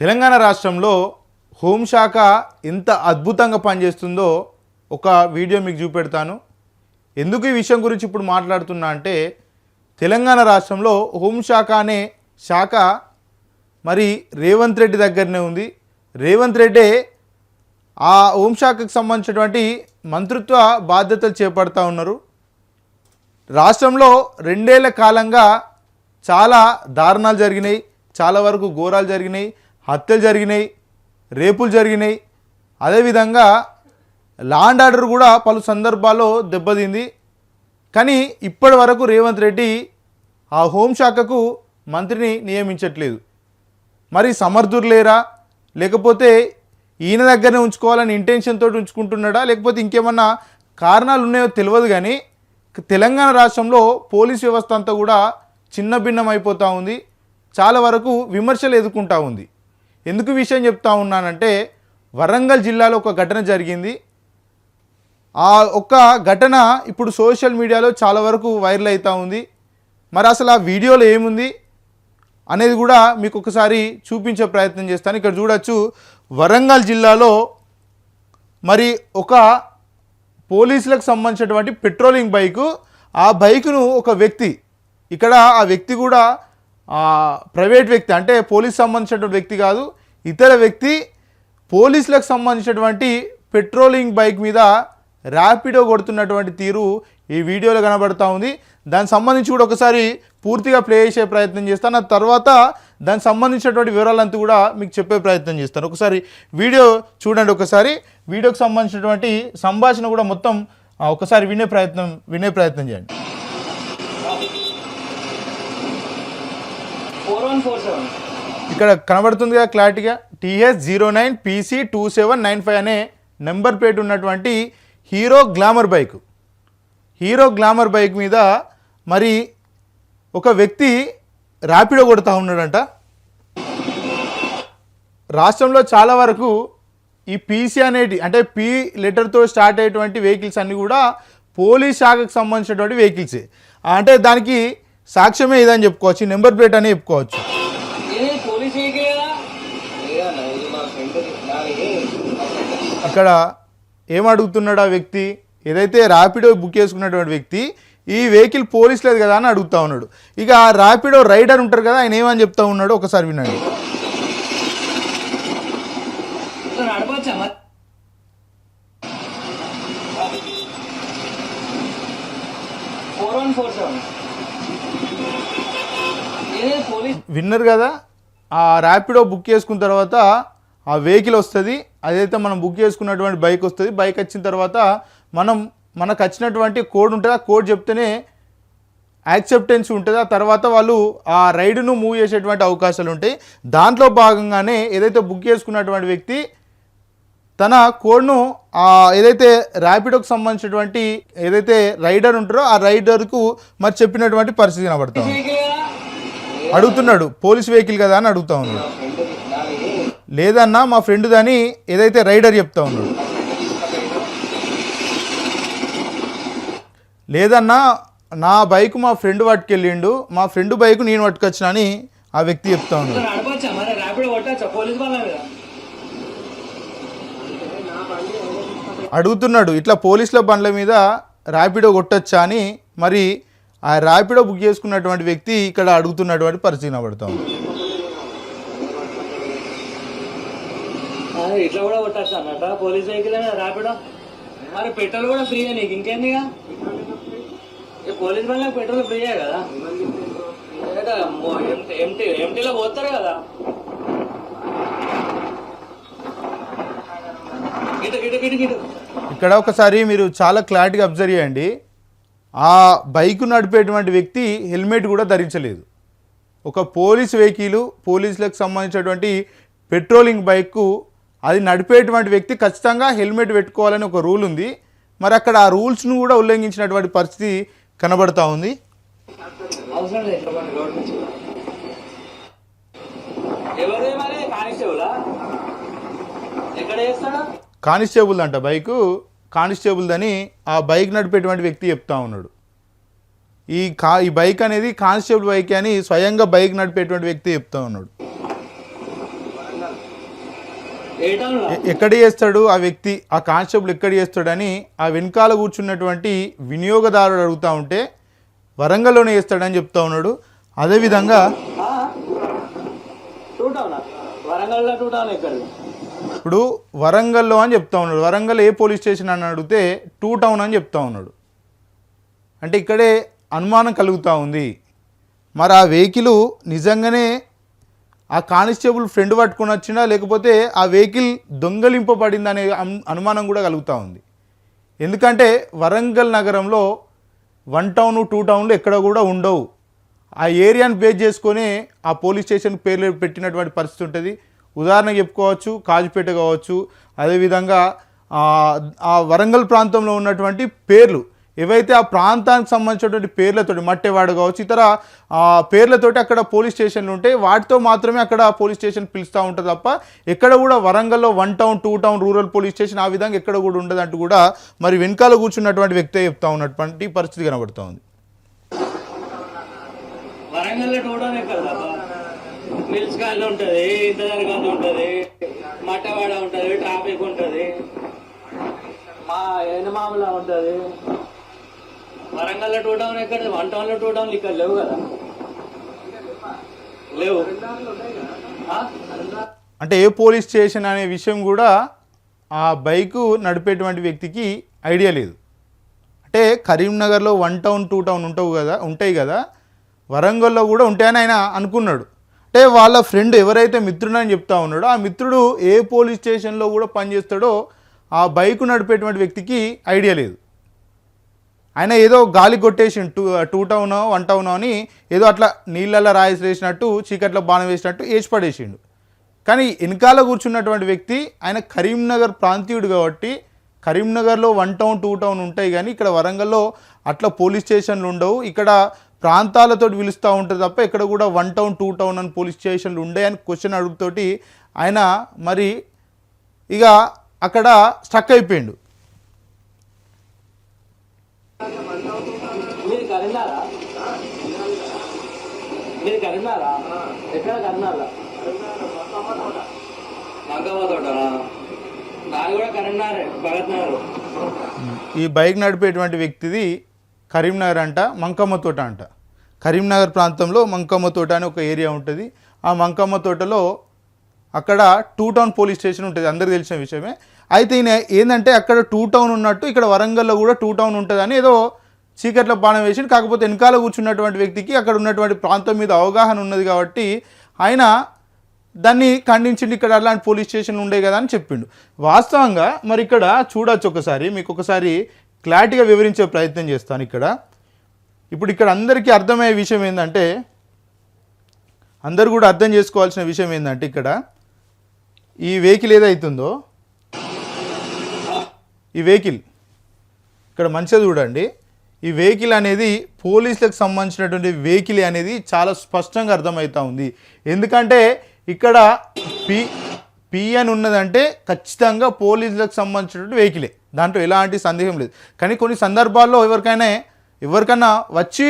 తెలంగాణ రాష్ట్రంలో హోంశాఖ ఎంత అద్భుతంగా పనిచేస్తుందో ఒక వీడియో మీకు చూపెడతాను. ఎందుకు ఈ విషయం గురించి ఇప్పుడు మాట్లాడుతున్నా అంటే తెలంగాణ రాష్ట్రంలో హోంశాఖ అనే శాఖ మరి రేవంత్ రెడ్డి దగ్గరనే ఉంది. రేవంత్ రెడ్డి ఆ హోంశాఖకు సంబంధించినటువంటి మంత్రిత్వ బాధ్యతలు చేపడతా ఉన్నారు. రాష్ట్రంలో 2 ఏళ్ల కాలంగా చాలా దారుణాలు జరిగినాయి, చాలా వరకు ఘోరాలు జరిగినాయి, హత్యలు జరిగినాయి, రేపులు జరిగినాయి. అదేవిధంగా లా అండ్ ఆర్డర్ కూడా పలు సందర్భాల్లో దెబ్బతింది. కానీ ఇప్పటి వరకు రేవంత్ రెడ్డి ఆ హోంశాఖకు మంత్రిని నియమించట్లేదు. మరి సమర్థులు లేరా, లేకపోతే ఈయన దగ్గరనే ఉంచుకోవాలని ఇంటెన్షన్ తోటి ఉంచుకుంటున్నాడా, లేకపోతే ఇంకేమన్నా కారణాలు ఉన్నాయో తెలియదు. కానీ తెలంగాణ రాష్ట్రంలో పోలీస్ వ్యవస్థ అంతా కూడా చిన్న భిన్నం అయిపోతూ ఉంది, చాలా వరకు విమర్శలు ఎదుర్కొంటూ ఉంది. ఎందుకు విషయం చెప్తా ఉన్నానంటే వరంగల్ జిల్లాలో ఒక ఘటన జరిగింది. ఆ ఒక్క ఘటన ఇప్పుడు సోషల్ మీడియాలో చాలా వరకు వైరల్ అవుతూ ఉంది. మరి అసలు ఆ వీడియోలో ఏముంది అనేది కూడా మీకు ఒకసారి చూపించే ప్రయత్నం చేస్తాను. ఇక్కడ చూడొచ్చు, వరంగల్ జిల్లాలో మరి ఒక పోలీసులకు సంబంధించినటువంటి పెట్రోలింగ్ బైకు, ఆ బైకును ఒక వ్యక్తి, ఇక్కడ ఆ వ్యక్తి కూడా ప్రైవేట్ వ్యక్తి, అంటే పోలీస్ సంబంధించినటువంటి వ్యక్తి కాదు, ఇతర వ్యక్తి పోలీసులకు సంబంధించినటువంటి పెట్రోలింగ్ బైక్ మీద ర్యాపిడో కొడుతున్నటువంటి తీరు ఈ వీడియోలో కనబడుతూ ఉంది. దానికి సంబంధించి కూడా ఒకసారి పూర్తిగా ప్లే చేసే ప్రయత్నం చేస్తాను. ఆ తర్వాత దానికి సంబంధించినటువంటి వివరాలంతా కూడా మీకు చెప్పే ప్రయత్నం చేస్తాను. ఒకసారి వీడియో చూడండి. ఒకసారి వీడియోకి సంబంధించినటువంటి సంభాషణ కూడా మొత్తం ఒకసారి వినే ప్రయత్నం చేయండి. 4147 ఇక్కడ కనబడుతుంది కదా క్లారిటీగా, TS09PC2795 అనే నెంబర్ ప్లేట్ ఉన్నటువంటి హీరో గ్లామర్ బైక్ మీద మరి ఒక వ్యక్తి ర్యాపిడో కొడుతూ ఉన్నాడంట. రాష్ట్రంలో చాలా వరకు ఈ పీసీ అనేటి, అంటే పీ లెటర్తో స్టార్ట్ అయ్యేటువంటి వెహికల్స్ అన్నీ కూడా పోలీస్ శాఖకు సంబంధించినటువంటి వెహికల్సే. అంటే దానికి సాక్ష్యమే ఇదని చెప్పుకోవచ్చు, నెంబర్ ప్లేట్ అని చెప్పుకోవచ్చు. ఇక్కడ ఏమడుగుతున్నాడు ఆ వ్యక్తి, ఏదైతే ర్యాపిడో బుక్ చేసుకున్నటువంటి వ్యక్తి, ఈ వెహికల్ పోలీస్ లేదు కదా అని అడుగుతా ఉన్నాడు. ఇక ఆ ర్యాపిడో రైడర్ ఉంటారు కదా, ఆయన ఏమని చెప్తా ఉన్నాడు ఒకసారి వినండి. విన్నర్ కదా, ఆ ర్యాపిడో బుక్ చేసుకున్న తర్వాత ఆ వెహికల్ వస్తుంది, అదైతే మనం బుక్ చేసుకున్నటువంటి బైక్ వస్తుంది. బైక్ వచ్చిన తర్వాత మనకు వచ్చినటువంటి కోడ్ ఉంటుంది, ఆ కోడ్ చెప్తేనే యాక్సెప్టెన్స్ ఉంటుంది. ఆ తర్వాత వాళ్ళు ఆ రైడ్ను మూవ్ చేసేటువంటి అవకాశాలు ఉంటాయి. దాంట్లో భాగంగానే ఏదైతే బుక్ చేసుకున్నటువంటి వ్యక్తి తన కోడ్ను ఏదైతే ర్యాపిడోకి సంబంధించినటువంటి ఏదైతే రైడర్ ఉంటారో ఆ రైడర్కు మరి చెప్పినటువంటి పరిస్థితి కనబడతాం. అడుగుతున్నాడు, పోలీస్ వెహికల్ కదా అని అడుగుతా ఉన్నాడు. లేదన్నా మా ఫ్రెండ్ దాని ఏదైతే రైడర్ చెప్తా ఉన్నాడు. లేదన్నా నా బైక్ మా ఫ్రెండ్ పట్టుకెళ్ళిండు, మా ఫ్రెండ్ బైక్ నేను పట్టుకొచ్చిన అని ఆ వ్యక్తి చెప్తా ఉన్నాడు. అడుగుతున్నాడు, ఇట్లా పోలీసుల బండ్ల మీద ర్యాపిడో కొట్టొచ్చా అని మరి ఆ ర్యాపిడో బుక్ చేసుకున్నటువంటి వ్యక్తి ఇక్కడ అడుగుతున్నటువంటి పరిస్థితి కనబడతాం. ఇట్లా కూడా కొట్టచ్చు అన్నట్ట పోలీస్ వెహికల్ ర్యాపిడో, మరి పెట్రోల్ కూడా ఫ్రీ నీకు ఇంకేందిగా, పోలీస్ బండ్లకు పెట్రోల్ ఫ్రీయే కదా, ఎంటీలో పోతారు కదా. ఇక్కడ ఒకసారి మీరు చాలా క్లారిటీగా అబ్జర్వ్ చేయండి, ఆ బైక్ నడిపేటువంటి వ్యక్తి హెల్మెట్ కూడా ధరించలేదు. ఒక పోలీస్ వెహికల్, పోలీసులకు సంబంధించినటువంటి పెట్రోలింగ్ బైక్, అది నడిపేటువంటి వ్యక్తి ఖచ్చితంగా హెల్మెట్ పెట్టుకోవాలని ఒక రూల్ ఉంది. మరి అక్కడ ఆ రూల్స్ను కూడా ఉల్లంఘించినటువంటి పరిస్థితి కనబడతా ఉంది. కానిస్టేబుల్ అంట బైకు, కానిస్టేబుల్ అని ఆ బైక్ నడిపేటువంటి వ్యక్తి చెప్తా ఉన్నాడు. ఈ బైక్ అనేది కానిస్టేబుల్ బైక్ అని స్వయంగా బైక్ నడిపేటువంటి వ్యక్తి చెప్తా ఉన్నాడు. ఏ టౌన్లో? ఎక్కడ చేస్తాడు ఆ వ్యక్తి, ఆ కానిస్టేబుల్ ఎక్కడ చేస్తాడని ఆ వెనకాల కూర్చున్నటువంటి వినియోగదారుడు అడుగుతూ ఉంటే వరంగల్లోనే చేస్తాడని చెప్తా ఉన్నాడు. అదేవిధంగా ఆ? టూ టౌనా? వరంగల్లో టూ టౌన్ ఎక్కడిది? ఇప్పుడు వరంగల్లో అని చెప్తా ఉన్నాడు. వరంగల్ ఏ పోలీస్ స్టేషన్ అని అడిగితే 2 టౌన్ అని చెప్తా ఉన్నాడు. అంటే ఇక్కడే అనుమానం కలుగుతూ ఉంది. మరి ఆ వెహికల్ నిజంగానే ఆ కానిస్టేబుల్ ఫ్రెండ్ పట్టుకొని వచ్చినా లేకపోతే ఆ వెహికల్ దొంగలింపబడింది అనే అనుమానం కూడా కలుగుతూ ఉంది. ఎందుకంటే వరంగల్ నగరంలో 1 టౌన్ 2 టౌన్లు ఎక్కడ కూడా ఉండవు. ఆ ఏరియాను బేస్ చేసుకొని ఆ పోలీస్ స్టేషన్ పేర్లు పెట్టినటువంటి పరిస్థితి ఉంటుంది. ఉదాహరణకు చెప్పుకోవచ్చు కాజుపేట కావచ్చు, అదేవిధంగా ఆ వరంగల్ ప్రాంతంలో ఉన్నటువంటి పేర్లు ఏవైతే ఆ ప్రాంతానికి సంబంధించినటువంటి పేర్లతోటి మట్టెవాడ కావచ్చు ఇతర పేర్లతోటి అక్కడ పోలీస్ స్టేషన్లు ఉంటాయి. వాటితో మాత్రమే అక్కడ పోలీస్ స్టేషన్ పిలుస్తూ ఉంటుంది తప్ప ఎక్కడ కూడా వరంగల్లో 1 town 2 town rural police station ఆ విధంగా ఎక్కడ కూడా ఉండదంటూ కూడా మరి వెనకాల కూర్చున్నటువంటి వ్యక్తే చెప్తా ఉన్నటువంటి పరిస్థితి కనబడుతూ ఉంది. వరంగల్లో టూ టౌన్ ఎక్కడ? మిల్స్ కాలనీ ఉంటుంది, ఇంతదర్ గాంధీ ఉంటుంది, మట్టవాడ ఉంటుంది, ట్రాఫిక్ ఉంటుంది, మా ఎనమామల ఉంటుంది. వరంగల్లో టూ టౌన్ ఎక్కడ? 1 టౌన్లో 2 టౌన్లు ఇక్కడ లేవు కదా? లేవు. ఆ? అంటే ఏ పోలీస్ స్టేషన్ అనే విషయం కూడా ఆ బైకు నడిపేటువంటి వ్యక్తికి ఐడియా లేదు. అంటే కరీంనగర్లో 1 టౌన్ 2 టౌన్ ఉంటాయి కదా వరంగల్లో కూడా ఉంటాయని ఆయన అనుకున్నాడు. అంటే వాళ్ళ ఫ్రెండ్ ఎవరైతే మిత్రుడని చెప్తా ఉన్నాడో ఆ మిత్రుడు ఏ పోలీస్ స్టేషన్లో కూడా పనిచేస్తాడో ఆ బైకు నడిపేటువంటి వ్యక్తికి ఐడియా లేదు. ఆయన ఏదో గాలి కొట్టేసి 2 టౌనో 1 టౌనో అని ఏదో అట్లా నీళ్ళల్లో రాయేసి వేసినట్టు చీకట్లో బాణం వేసినట్టు వేసి పడేసిండు. కానీ వెనకాల కూర్చున్నటువంటి వ్యక్తి ఆయన కరీంనగర్ ప్రాంతీయుడు కాబట్టి కరీంనగర్లో 1 టౌన్ 2 టౌన్ ఉంటాయి కానీ ఇక్కడ వరంగల్లో అట్లా పోలీస్ స్టేషన్లు ఉండవు. ఇక్కడ ప్రాంతాలతో పిలుస్తూ ఉంటుంది తప్ప ఇక్కడ కూడా 1 టౌన్ 2 టౌన్ అని పోలీస్ స్టేషన్లు ఉండే అని క్వశ్చన్ అడుగుతోటి ఆయన మరి ఇక అక్కడ స్టక్ అయిపోయిండు. మీరు కరీంనారా? మీరు కరీంనారా? ఎక్కడ కరీంనారా? మంగమ్మ తోటనా? నాది కూడా కరీంనగర్ భగత్ నగర్. ఈ బైక్ నడిపేటువంటి వ్యక్తిది కరీంనగర్ అంట, మంకమ్మ తోట అంట. కరీంనగర్ ప్రాంతంలో మంకమ్మ తోట అని ఒక ఏరియా ఉంటుంది. ఆ మంకమ్మ తోటలో అక్కడ 2 టౌన్ పోలీస్ స్టేషన్ ఉంటుంది, అందరికీ తెలిసిన విషయమే. అయితే ఈయన ఏంటంటే అక్కడ 2 టౌన్ ఉన్నట్టు ఇక్కడ వరంగల్లో కూడా 2 టౌన్ ఉంటుందని ఏదో చీకట్లో బాణం వేసిండు. కాకపోతే వెనకాల కూర్చున్నటువంటి వ్యక్తికి అక్కడ ఉన్నటువంటి ప్రాంతం మీద అవగాహన ఉన్నది కాబట్టి ఆయన దాన్ని ఖండించిండి. ఇక్కడ అలాంటి పోలీస్ స్టేషన్లు ఉండే కదా అని చెప్పిండు. వాస్తవంగా మరి ఇక్కడ చూడొచ్చు, ఒకసారి మీకు ఒకసారి క్లారిటీగా వివరించే ప్రయత్నం చేస్తాను. ఇప్పుడు ఇక్కడ అందరికీ అర్థమయ్యే విషయం ఏంటంటే, అందరు కూడా అర్థం చేసుకోవాల్సిన విషయం ఏంటంటే ఇక్కడ ఈ వెహికల్ ఏదైతుందో ఈ వెహికల్ ఇక్కడ మంచిగా చూడండి. ఈ వెహికల్ అనేది పోలీసులకు సంబంధించినటువంటి వెహికల్ అనేది చాలా స్పష్టంగా అర్థమవుతూ ఉంది. ఎందుకంటే ఇక్కడ పి అని ఉన్నదంటే ఖచ్చితంగా పోలీసులకు సంబంధించినటువంటి వెహికలే, దాంట్లో ఎలాంటి సందేహం లేదు. కానీ కొన్ని సందర్భాల్లో ఎవరికైనా వచ్చి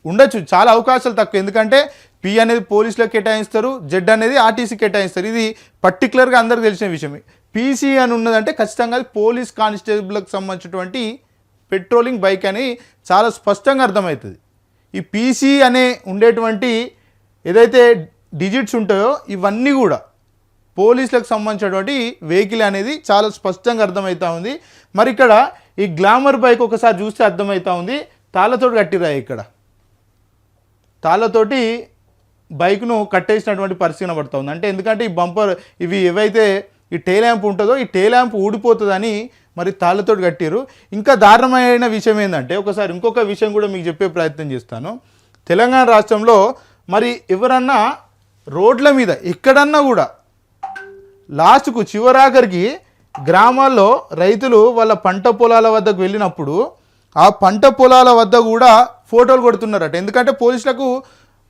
ఉండొచ్చు, చాలా అవకాశాలు తక్కువ. ఎందుకంటే పి అనేది పోలీసులకు కేటాయిస్తారు, జెడ్ అనేది ఆర్టీసీ కేటాయిస్తారు. ఇది పర్టికులర్గా అందరికీ తెలిసిన విషయమే. పీసీ అని ఉన్నదంటే ఖచ్చితంగా పోలీస్ కానిస్టేబుల్కి సంబంధించినటువంటి పెట్రోలింగ్ బైక్ అని చాలా స్పష్టంగా అర్థమవుతుంది. ఈ పీసీ అనే ఉండేటువంటి ఏదైతే డిజిట్స్ ఉంటాయో ఇవన్నీ కూడా పోలీసులకు సంబంధించినటువంటి వెహికల్ అనేది చాలా స్పష్టంగా అర్థమవుతూ ఉంది. మరి ఇక్కడ ఈ గ్లామర్ బైక్ ఒకసారి చూస్తే అర్థమవుతూ ఉంది, తాళ్ళతోటి కట్టిరాయి. ఇక్కడ తాళ్ళతోటి బైక్ను కట్టేసినటువంటి పరిస్థితి కనబడుతుంది. అంటే ఎందుకంటే ఈ బంపర్ ఇవి ఏవైతే ఈ టెయిల్ ల్యాంప్ ఉంటుందో ఈ టెయిల్ ల్యాంప్ ఊడిపోతుందని మరి తాళ్ళతోటి కట్టారు. ఇంకా దారుణమైన విషయం ఏంటంటే ఒకసారి ఇంకొక విషయం కూడా మీకు చెప్పే ప్రయత్నం చేస్తాను. తెలంగాణ రాష్ట్రంలో మరి ఎవరన్నా రోడ్ల మీద ఎక్కడన్నా కూడా లాస్ట్కు చివరాఖరికి గ్రామాల్లో రైతులు వాళ్ళ పంట పొలాల వద్దకు వెళ్ళినప్పుడు ఆ పంట పొలాల వద్ద కూడా ఫోటోలు కొడుతున్నారట. ఎందుకంటే పోలీసులకు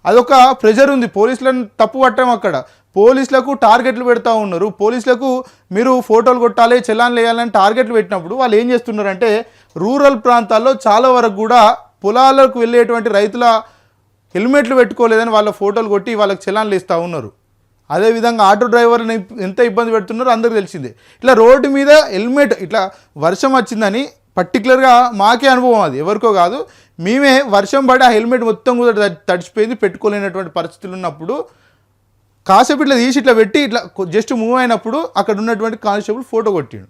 అదొక ప్రెజర్ ఉంది, పోలీసులను తప్పు పట్టడం. అక్కడ పోలీసులకు టార్గెట్లు పెడతా ఉన్నారు. పోలీసులకు మీరు ఫోటోలు కొట్టాలి, చలాన్లు వేయాలని టార్గెట్లు పెట్టినప్పుడు వాళ్ళు ఏం చేస్తున్నారంటే రూరల్ ప్రాంతాల్లో చాలా వరకు కూడా పొలాలకు వెళ్ళేటువంటి రైతుల హెల్మెట్లు పెట్టుకోలేదని వాళ్ళ ఫోటోలు కొట్టి వాళ్ళకి చలాన్లు ఇస్తూ ఉన్నారు. అదేవిధంగా ఆటో డ్రైవర్ని ఎంత ఇబ్బంది పెడుతున్నారో అందరికీ తెలిసిందే. ఇట్లా రోడ్డు మీద హెల్మెట్ ఇట్లా వర్షం వచ్చిందని పర్టికులర్గా మాకే అనుభవం, అది ఎవరికో కాదు, మేమే వర్షం పడి ఆ హెల్మెట్ మొత్తం కూడా తడిచిపోయింది, పెట్టుకోలేనటువంటి పరిస్థితులు ఉన్నప్పుడు కాసేపు ఇట్లా తీసి ఇట్లా పెట్టి ఇట్లా జస్ట్ మూవ్ అయినప్పుడు అక్కడ ఉన్నటువంటి కానిస్టేబుల్ ఫోటో కొట్టిండు.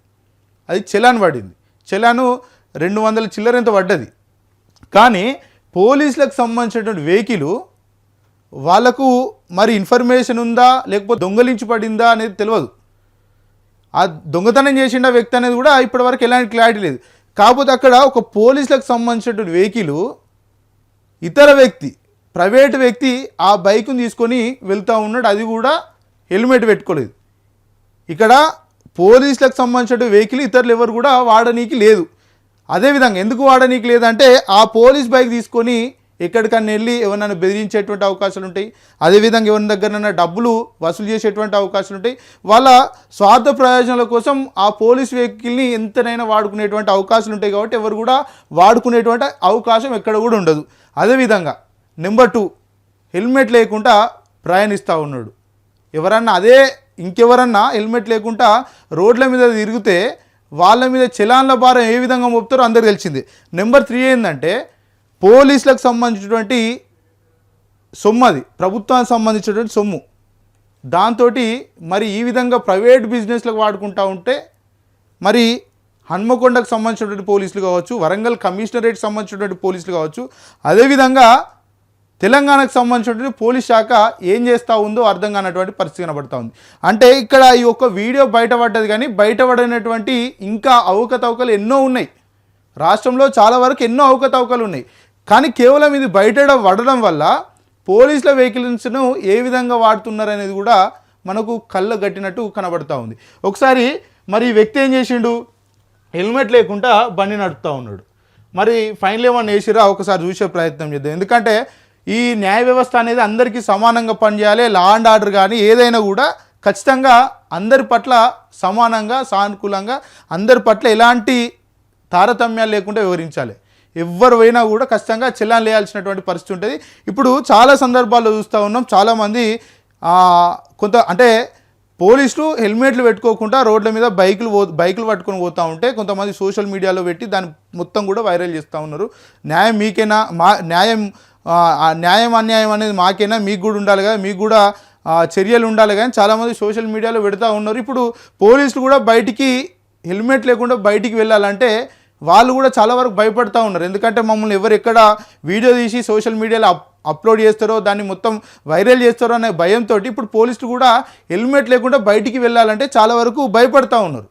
అది చలాన్ పడింది. చలాను 200 చిల్లర ఎంత పడ్డది. కానీ పోలీసులకు సంబంధించినటువంటి వెహికల్ వాళ్ళకు మరి ఇన్ఫర్మేషన్ ఉందా లేకపోతే దొంగలించి పడిందా అనేది తెలియదు. ఆ దొంగతనం చేసిన వ్యక్తి అనేది కూడా ఇప్పటివరకు ఎలాంటి క్లారిటీ లేదు. కాకపోతే అక్కడ ఒక పోలీసులకు సంబంధించినటువంటి వెహికల్ ఇతర వ్యక్తి ప్రైవేట్ వ్యక్తి ఆ బైక్ను తీసుకొని వెళ్తూ ఉన్నాడు, అది కూడా హెల్మెట్ పెట్టుకోలేదు. ఇక్కడ పోలీసులకు సంబంధించిన వెహికల్ ఇతరులు ఎవరు కూడా వాడనీకి లేదు. అదేవిధంగా ఎందుకు వాడనీకి లేదంటే ఆ పోలీస్ బైక్ తీసుకొని ఎక్కడికన్నా వెళ్ళి ఎవరినైనా బెదిరించేటువంటి అవకాశాలు ఉంటాయి. అదేవిధంగా ఎవరి దగ్గరనైనా డబ్బులు వసూలు చేసేటువంటి అవకాశాలు ఉంటాయి. వాళ్ళ స్వార్థ ప్రయోజనాల కోసం ఆ పోలీస్ వెహికల్ని ఎంతనైనా వాడుకునేటువంటి అవకాశాలు ఉంటాయి. కాబట్టి ఎవరు కూడా వాడుకునేటువంటి అవకాశం ఎక్కడ కూడా ఉండదు. అదేవిధంగా నెంబర్ 2, హెల్మెట్ లేకుండా ప్రయాణిస్తూ ఉన్నాడు. ఎవరన్నా ఇంకెవరన్నా హెల్మెట్ లేకుండా రోడ్ల మీద తిరిగితే వాళ్ళ మీద చలాన్ల భారం ఏ విధంగా మోపుతారో అందరికీ తెలిసింది. నెంబర్ 3 ఏంటంటే పోలీసులకు సంబంధించినటువంటి సొమ్ము, అది ప్రభుత్వానికి సంబంధించినటువంటి సొమ్ము. దాంతో మరి ఈ విధంగా ప్రైవేట్ బిజినెస్లకు వాడుకుంటూ ఉంటే మరి హన్మకొండకు సంబంధించినటువంటి పోలీసులు కావచ్చు, వరంగల్ కమిషనరేట్కి సంబంధించినటువంటి పోలీసులు కావచ్చు, అదేవిధంగా తెలంగాణకు సంబంధించినటువంటి పోలీస్ శాఖ ఏం చేస్తూ ఉందో అర్థం కానటువంటి పరిస్థితి కనబడుతూ ఉంది. అంటే ఇక్కడ ఈ ఒక్క వీడియో బయటపడ్డది, కానీ బయటపడినటువంటి ఇంకా అవకతవకలు ఎన్నో ఉన్నాయి. రాష్ట్రంలో చాలా వరకు ఎన్నో అవకతవకలు ఉన్నాయి. కానీ కేవలం ఇది బయటపడడం వల్ల పోలీసుల వెహికల్స్ను ఏ విధంగా వాడుతున్నారు అనేది కూడా మనకు కళ్ళ గట్టినట్టు కనబడుతూ ఉంది. ఒకసారి మరి ఈ వ్యక్తి ఏం చేసిండు, హెల్మెట్ లేకుండా బండి నడుపుతూ ఉన్నాడు. మరి ఫైనల్ ఏమన్నా వేసిరా ఒకసారి చూసే ప్రయత్నం చేద్దాం. ఎందుకంటే ఈ న్యాయ వ్యవస్థ అనేది అందరికీ సమానంగా పనిచేయాలి. లా అండ్ ఆర్డర్ కానీ ఏదైనా కూడా ఖచ్చితంగా అందరి పట్ల సమానంగా సానుకూలంగా అందరి పట్ల ఎలాంటి తారతమ్యాలు లేకుండా వివరించాలి. ఎవరు పోయినా కూడా ఖచ్చితంగా చలాన్ వేయాల్సినటువంటి పరిస్థితి ఉంటుంది. ఇప్పుడు చాలా సందర్భాల్లో చూస్తూ ఉన్నాం, చాలామంది కొంత అంటే పోలీసులు హెల్మెట్లు పెట్టుకోకుండా రోడ్ల మీద బైకులు పట్టుకొని పోతూ ఉంటే కొంతమంది సోషల్ మీడియాలో పెట్టి దాన్ని మొత్తం కూడా వైరల్ చేస్తూ ఉన్నారు. న్యాయం మీకేనా, న్యాయం అన్యాయం అనేది మాకేనా, మీకు కూడా ఉండాలి కదా, మీకు కూడా చర్యలు ఉండాలి కానీ చాలామంది సోషల్ మీడియాలో పెడతా ఉన్నారు. ఇప్పుడు పోలీసులు కూడా బయటికి హెల్మెట్ లేకుండా బయటికి వెళ్ళాలంటే వాళ్ళు కూడా చాలా వరకు భయపడతా ఉన్నారు. ఎందుకంటే మమ్మల్ని ఎవరు ఎక్కడ వీడియో తీసి సోషల్ మీడియాలో అప్లోడ్ చేస్తారో, దాన్ని మొత్తం వైరల్ చేస్తారో అనే భయంతో ఇప్పుడు పోలీసులు కూడా హెల్మెట్ లేకుండా బయటికి వెళ్ళాలంటే చాలా వరకు భయపడతా ఉన్నారు.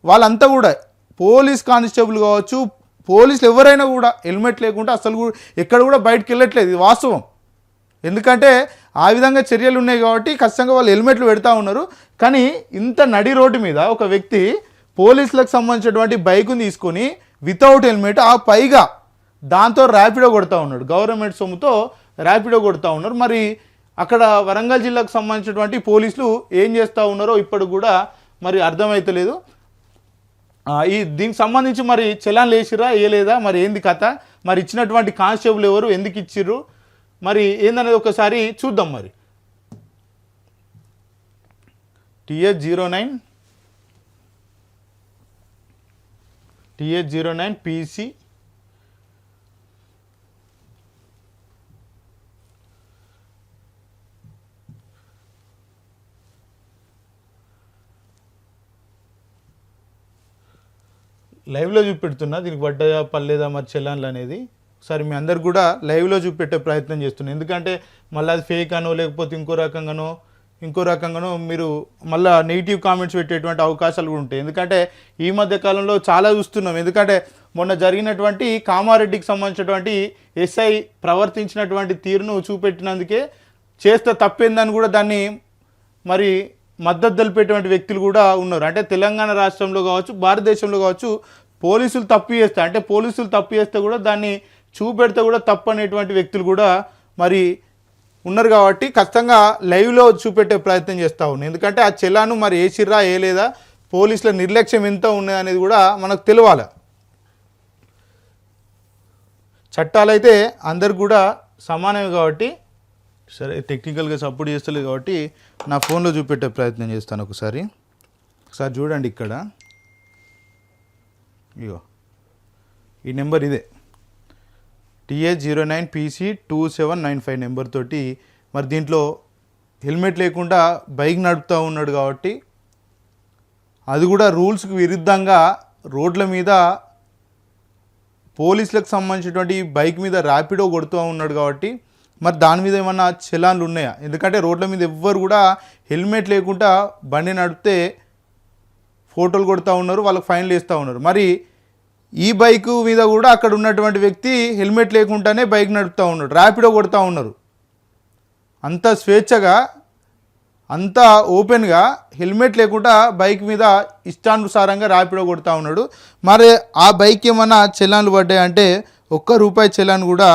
వాళ్ళంతా కూడా పోలీస్ కానిస్టేబుల్ కావచ్చు, పోలీసులు ఎవరైనా కూడా హెల్మెట్ లేకుండా అసలు కూడా ఎక్కడ కూడా బయటికి వెళ్ళట్లేదు. ఇది వాస్తవం. ఎందుకంటే ఆ విధంగా చర్యలు ఉన్నాయి కాబట్టి ఖచ్చితంగా వాళ్ళు హెల్మెట్లు పెడతా ఉన్నారు. కానీ ఇంత నడి రోడ్డు మీద ఒక వ్యక్తి పోలీసులకు సంబంధించినటువంటి బైకుని తీసుకొని వితౌట్ హెల్మెట్, ఆ పైగా దాంతో ర్యాపిడో కొడతా ఉన్నాడు. గవర్నమెంట్ సొమ్ముతో ర్యాపిడో కొడతా ఉన్నారు. మరి అక్కడ వరంగల్ జిల్లాకు సంబంధించినటువంటి పోలీసులు ఏం చేస్తూ ఉన్నారో ఇప్పటికి కూడా మరి అర్థమవుతలేదు. దీనికి సంబంధించి మరి చలాన్ వేసిరా వేయలేదా, మరి ఏంది కథ, మరి ఇచ్చినటువంటి కానిస్టేబుల్ ఎవరు, ఎందుకు ఇచ్చిర్రు, మరి ఏందనేది ఒకసారి చూద్దాం. మరి TH09 PC లైవ్లో చూపెడుతున్నా. దీనికి పడ్డదా పర్లేదా మరి చలాన్లు అనేది ఒకసారి మీ అందరు కూడా లైవ్లో చూపెట్టే ప్రయత్నం చేస్తున్నాను. ఎందుకంటే మళ్ళీ అది ఫేక్ అనో లేకపోతే ఇంకో రకంగానో మీరు మళ్ళీ నెగిటివ్ కామెంట్స్ పెట్టేటువంటి అవకాశాలు కూడా ఉంటాయి. ఎందుకంటే ఈ మధ్య కాలంలో చాలా చూస్తున్నాం. ఎందుకంటే మొన్న జరిగినటువంటి కామారెడ్డికి సంబంధించినటువంటి ఎస్ఐ ప్రవర్తించినటువంటి తీరును చూపెట్టినందుకే చేస్తే తప్పేందని కూడా దాన్ని మరి మద్దతు తెలిపేటువంటి వ్యక్తులు కూడా ఉన్నారు. అంటే తెలంగాణ రాష్ట్రంలో కావచ్చు, భారతదేశంలో కావచ్చు, పోలీసులు తప్పు చేస్తే కూడా దాన్ని చూపెడితే కూడా తప్పు అనేటువంటి వ్యక్తులు కూడా మరి ఉన్నారు. కాబట్టి ఖచ్చితంగా లైవ్లో చూపెట్టే ప్రయత్నం చేస్తూ ఉన్నాయి. ఎందుకంటే ఆ చలాను మరి వేసిర్రా వేయలేదా, పోలీసుల నిర్లక్ష్యం ఎంత ఉన్నది అనేది కూడా మనకు తెలియాలి. చట్టాలు అయితే అందరికి కూడా సమానమే కాబట్టి సరే టెక్నికల్గా సపోర్ట్ చేస్తలేదు కాబట్టి నా ఫోన్లో చూపెట్టే ప్రయత్నం చేస్తాను. ఒకసారి చూడండి ఇక్కడ, ఇగో ఈ నెంబర్ ఇదే TH09PC2795 నెంబర్ తోటి. మరి దీంట్లో హెల్మెట్ లేకుండా బైక్ నడుపుతూ ఉన్నాడు కాబట్టి, అది కూడా రూల్స్కి విరుద్ధంగా రోడ్ల మీద పోలీసులకు సంబంధించినటువంటి బైక్ మీద ర్యాపిడో కొడుతూ ఉన్నాడు కాబట్టి, మరి దాని మీద ఏమన్నా చలాన్లు ఉన్నాయా? ఎందుకంటే రోడ్ల మీద ఎవ్వరు కూడా హెల్మెట్ లేకుండా బండి నడిపితే ఫోటోలు కొడుతూ ఉన్నారు, వాళ్ళకి ఫైన్లు వేస్తూ ఉన్నారు. మరి ఈ బైక్ మీద కూడా అక్కడ ఉన్నటువంటి వ్యక్తి హెల్మెట్ లేకుండానే బైక్ నడుపుతూ ఉన్నాడు, ర్యాపిడో కొడుతూ ఉన్నారు. అంత స్వేచ్ఛగా, అంత ఓపెన్గా హెల్మెట్ లేకుండా బైక్ మీద ఇష్టానుసారంగా ర్యాపిడో కొడుతూ ఉన్నాడు. మరి ఆ బైక్ ఏమన్నా చలాన్లు పడ్డాయి అంటే ₹1 చలాన్ కూడా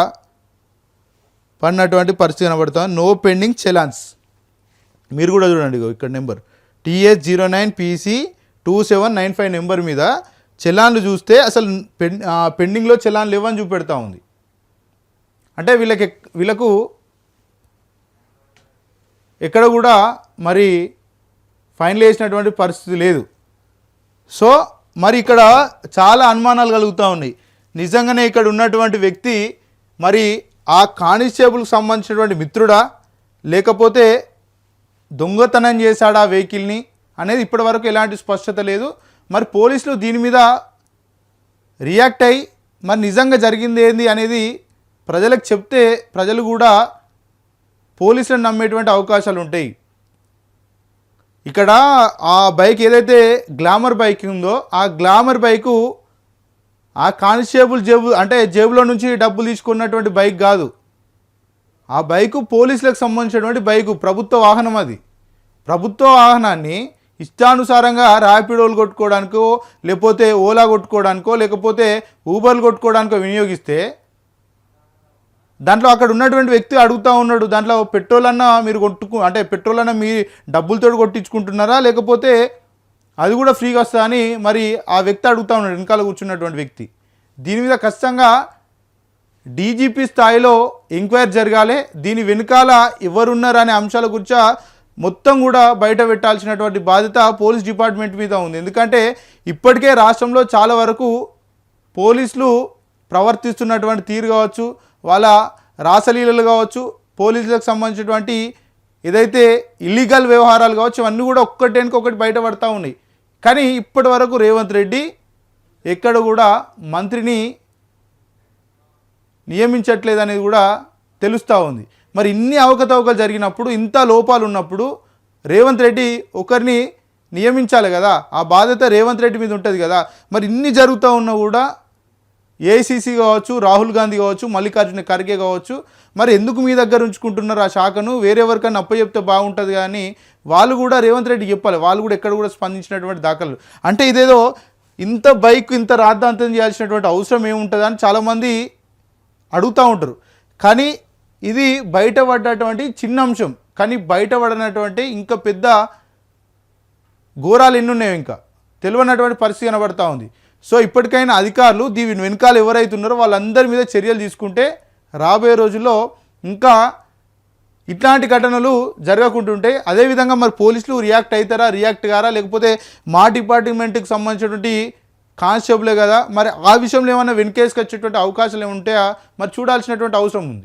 పడినటువంటి పరిస్థితి కనబడుతుంది. No pending challans. మీరు కూడా చూడండి ఇక్కడ నెంబర్ TH09PC2795 నెంబర్ మీద చలాన్లు చూస్తే అసలు పెండింగ్లో చలాన్లు లేవని చూపెడతా ఉంది. అంటే వీళ్ళకు ఎక్కడ కూడా మరి ఫైన్లు వేసినటువంటి పరిస్థితి లేదు. సో మరి ఇక్కడ చాలా అనుమానాలు కలుగుతూ ఉన్నాయి. నిజంగానే ఇక్కడ ఉన్నటువంటి వ్యక్తి మరి ఆ కానిస్టేబుల్కి సంబంధించినటువంటి మిత్రుడా, లేకపోతే దొంగతనం చేశాడా వెహికల్ని అనేది ఇప్పటివరకు ఎలాంటి స్పష్టత లేదు. మరి పోలీసులు దీని మీద రియాక్ట్ అయ్యి మరి నిజంగా జరిగింది ఏంది అనేది ప్రజలకు చెప్తే ప్రజలు కూడా పోలీసులను నమ్మేటువంటి అవకాశాలు ఉంటాయి. ఇక్కడ ఆ బైక్ ఏదైతే గ్లామర్ బైక్ ఉందో, ఆ గ్లామర్ బైకు ఆ కానిస్టేబుల్ జేబులో నుంచి డబ్బులు తీసుకున్నటువంటి బైక్ కాదు. ఆ బైకు పోలీసులకు సంబంధించినటువంటి బైకు, ప్రభుత్వ వాహనం. అది ప్రభుత్వ వాహనాన్ని ఇష్టానుసారంగా ర్యాపిడోలు కొట్టుకోవడానికో, లేకపోతే ఓలా కొట్టుకోవడానికో, లేకపోతే ఊబర్లు కొట్టుకోవడానికో వినియోగిస్తే దాంట్లో అక్కడ ఉన్నటువంటి వ్యక్తి అడుగుతూ ఉన్నాడు, దాంట్లో పెట్రోల్ అన్నా మీరు పెట్రోల్ అన్నా మీ డబ్బులతో కొట్టించుకుంటున్నారా, లేకపోతే అది కూడా ఫ్రీగా వస్తా అని మరి ఆ వ్యక్తి అడుగుతూ ఉన్నాడు, వెనకాల కూర్చున్నటువంటి వ్యక్తి. దీని మీద ఖచ్చితంగా డీజీపీ స్థాయిలో ఎంక్వైరీ జరగాలి. దీని వెనకాల ఎవరున్నారు అనే అంశాల గురించి మొత్తం కూడా బయట పెట్టాల్సినటువంటి బాధ్యత పోలీస్ డిపార్ట్మెంట్ మీద ఉంది. ఎందుకంటే ఇప్పటికే రాష్ట్రంలో చాలా వరకు పోలీసులు ప్రవర్తిస్తున్నటువంటి తీరు కావచ్చు, వాళ్ళ రాసలీలలు కావచ్చు, పోలీసులకు సంబంధించినటువంటి ఏదైతే ఇల్లీగల్ వ్యవహారాలు కావచ్చు, అవన్నీ కూడా ఒక్కటి బయటపడతా ఉన్నాయి. కానీ ఇప్పటి వరకు రేవంత్ రెడ్డి ఎక్కడ కూడా మంత్రిని నియమించట్లేదు అనేది కూడా తెలుస్తూ ఉంది. మరి ఇన్ని అవకతవకలు జరిగినప్పుడు, ఇంత లోపాలు ఉన్నప్పుడు రేవంత్ రెడ్డి ఒకరిని నియమించాలి కదా, ఆ బాధ్యత రేవంత్ రెడ్డి మీద ఉంటుంది కదా. మరి ఇన్ని జరుగుతూ ఉన్నా కూడా ఏఐసీసీ కావచ్చు, రాహుల్ గాంధీ కావచ్చు, మల్లికార్జున ఖర్గే కావచ్చు, మరి ఎందుకు మీ దగ్గర ఉంచుకుంటున్నారు ఆ శాఖను, వేరెవరికన్నా అప్పచెప్తే బాగుంటుంది కానీ వాళ్ళు కూడా రేవంత్ రెడ్డి చెప్పాలి. వాళ్ళు కూడా ఎక్కడ కూడా స్పందించినటువంటి దాఖలు. అంటే ఇదేదో ఇంత బైక్ ఇంత రాద్ధాంతం చేయాల్సినటువంటి అవసరం ఏముంటుంది అని చాలామంది అడుగుతూ ఉంటారు. కానీ ఇది బయటపడ్డటువంటి చిన్న అంశం, కానీ బయటపడినటువంటి ఇంకా పెద్ద ఘోరాలు ఎన్ని ఉన్నాయో ఇంకా తెలియనటువంటి పరిస్థితి కనబడతా ఉంది. సో ఇప్పటికైనా అధికారులు దీని వెనకాల ఎవరైతే ఉన్నారో వాళ్ళందరి మీద చర్యలు తీసుకుంటే రాబోయే రోజుల్లో ఇంకా ఇట్లాంటి ఘటనలు జరగకుంటుంటే, అదేవిధంగా మరి పోలీసులు రియాక్ట్ అవుతారా, రియాక్ట్ కారా, లేకపోతే మా డిపార్ట్మెంట్కి సంబంధించినటువంటి కానిస్టేబులే కదా, మరి ఆ విషయంలో ఏమైనా వెనుకేసుకొచ్చేటువంటి అవకాశాలు ఏమి ఉంటాయా మరి చూడాల్సినటువంటి అవసరం ఉంది.